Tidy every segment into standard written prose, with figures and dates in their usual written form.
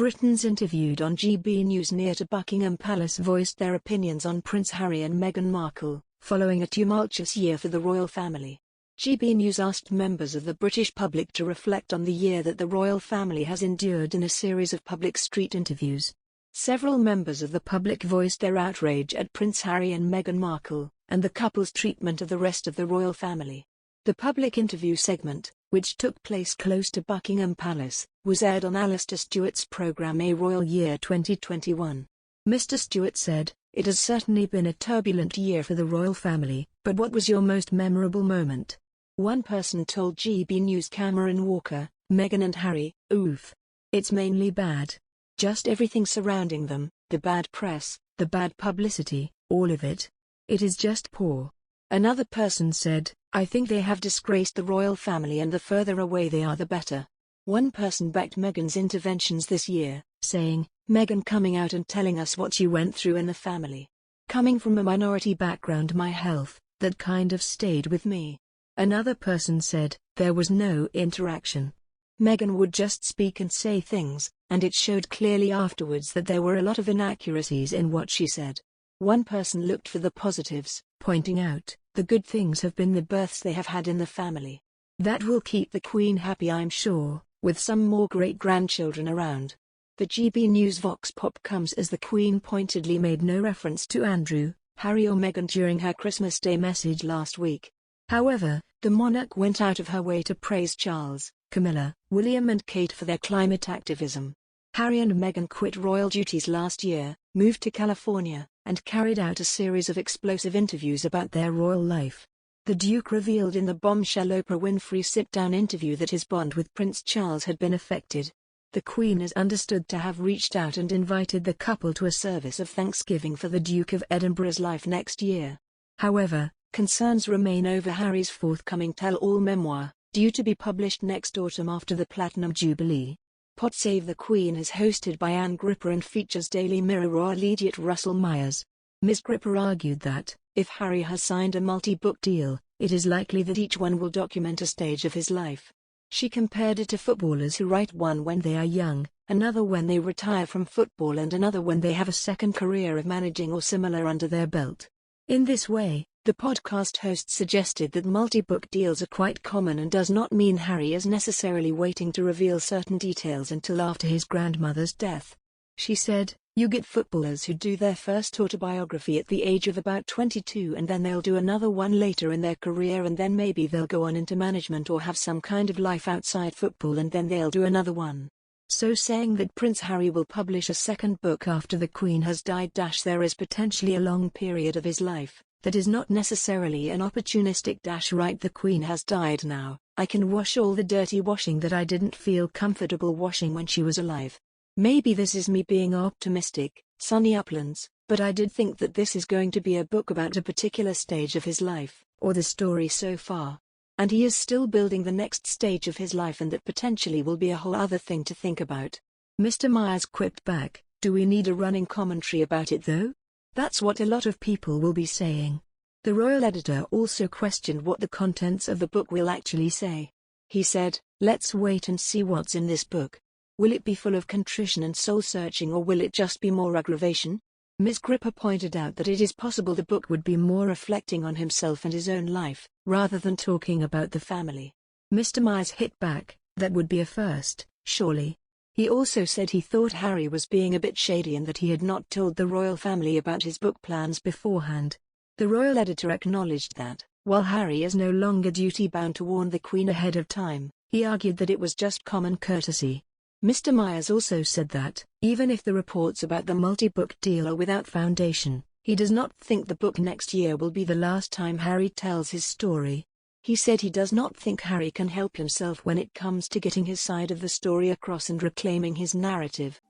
Britons interviewed on GB News near to Buckingham Palace voiced their opinions on Prince Harry and Meghan Markle, following a tumultuous year for the royal family. GB News asked members of the British public to reflect on the year that the royal family has endured in a series of public street interviews. Several members of the public voiced their outrage at Prince Harry and Meghan Markle, and the couple's treatment of the rest of the royal family. The public interview segment, which took place close to Buckingham Palace, was aired on Alastair Stewart's programme A Royal Year 2021. Mr. Stewart said, "It has certainly been a turbulent year for the royal family, but what was your most memorable moment?" One person told GB News Cameron Walker, "Meghan and Harry, oof. It's mainly bad. Just everything surrounding them, the bad press, the bad publicity, all of it. It is just poor." Another person said, "I think they have disgraced the royal family and the further away they are the better." One person backed Meghan's interventions this year, saying, "Meghan coming out and telling us what you went through in the family. Coming from a minority background, my health, that kind of stayed with me." Another person said, "There was no interaction. Meghan would just speak and say things, and it showed clearly afterwards that there were a lot of inaccuracies in what she said." One person looked for the positives, pointing out, "The good things have been the births they have had in the family. That will keep the Queen happy, I'm sure, with some more great-grandchildren around." The GB News Vox Pop comes as the Queen pointedly made no reference to Andrew, Harry or Meghan during her Christmas Day message last week. However, the monarch went out of her way to praise Charles, Camilla, William and Kate for their climate activism. Harry and Meghan quit royal duties last year, moved to California, and carried out a series of explosive interviews about their royal life. The Duke revealed in the bombshell Oprah Winfrey sit-down interview that his bond with Prince Charles had been affected. The Queen is understood to have reached out and invited the couple to a service of thanksgiving for the Duke of Edinburgh's life next year. However, concerns remain over Harry's forthcoming tell-all memoir, due to be published next autumn after the Platinum Jubilee. Pod Save the Queen is hosted by Anne Gripper and features Daily Mirror royal idiot Russell Myers. Ms. Gripper argued that, if Harry has signed a multi-book deal, it is likely that each one will document a stage of his life. She compared it to footballers who write one when they are young, another when they retire from football and another when they have a second career of managing or similar under their belt. In this way, the podcast host suggested that multi-book deals are quite common and does not mean Harry is necessarily waiting to reveal certain details until after his grandmother's death. She said, "You get footballers who do their first autobiography at the age of about 22 and then they'll do another one later in their career and then maybe they'll go on into management or have some kind of life outside football and then they'll do another one." So saying that Prince Harry will publish a second book after the Queen has died. There is potentially a long period of his life that is not necessarily an opportunistic right. The Queen has died now, I can wash all the dirty washing that I didn't feel comfortable washing when she was alive. Maybe this is me being optimistic, Sunny Uplands, but I did think that this is going to be a book about a particular stage of his life, or the story so far. And he is still building the next stage of his life and that potentially will be a whole other thing to think about. Mr. Myers quipped back, "Do we need a running commentary about it though? That's what a lot of people will be saying." The royal editor also questioned what the contents of the book will actually say. He said, "Let's wait and see what's in this book. Will it be full of contrition and soul-searching or will it just be more aggravation?" Ms. Gripper pointed out that it is possible the book would be more reflecting on himself and his own life, rather than talking about the family. Mr. Myers hit back, "That would be a first, surely." He also said he thought Harry was being a bit shady and that he had not told the royal family about his book plans beforehand. The royal editor acknowledged that, while Harry is no longer duty-bound to warn the Queen ahead of time, he argued that it was just common courtesy. Mr. Myers also said that, even if the reports about the multi-book deal are without foundation, he does not think the book next year will be the last time Harry tells his story. He said he does not think Harry can help himself when it comes to getting his side of the story across and reclaiming his narrative.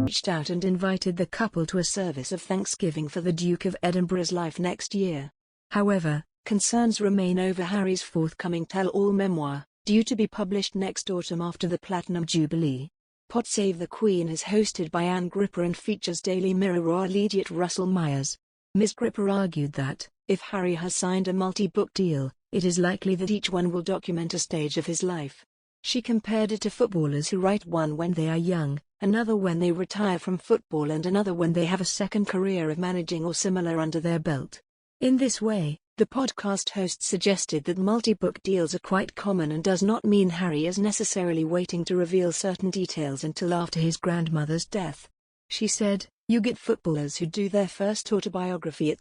reached out and invited the couple to a service of thanksgiving for the Duke of Edinburgh's life next year. However, concerns remain over Harry's forthcoming tell-all memoir, due to be published next autumn after the Platinum Jubilee. Pod Save the Queen is hosted by Anne Gripper and features Daily Mirror royal-idiot Russell Myers. Ms. Gripper argued that, if Harry has signed a multi-book deal, it is likely that each one will document a stage of his life. She compared it to footballers who write one when they are young, another when they retire from football and another when they have a second career of managing or similar under their belt. In this way, the podcast host suggested that multi-book deals are quite common and does not mean Harry is necessarily waiting to reveal certain details until after his grandmother's death. She said, "You get footballers who do their first autobiography at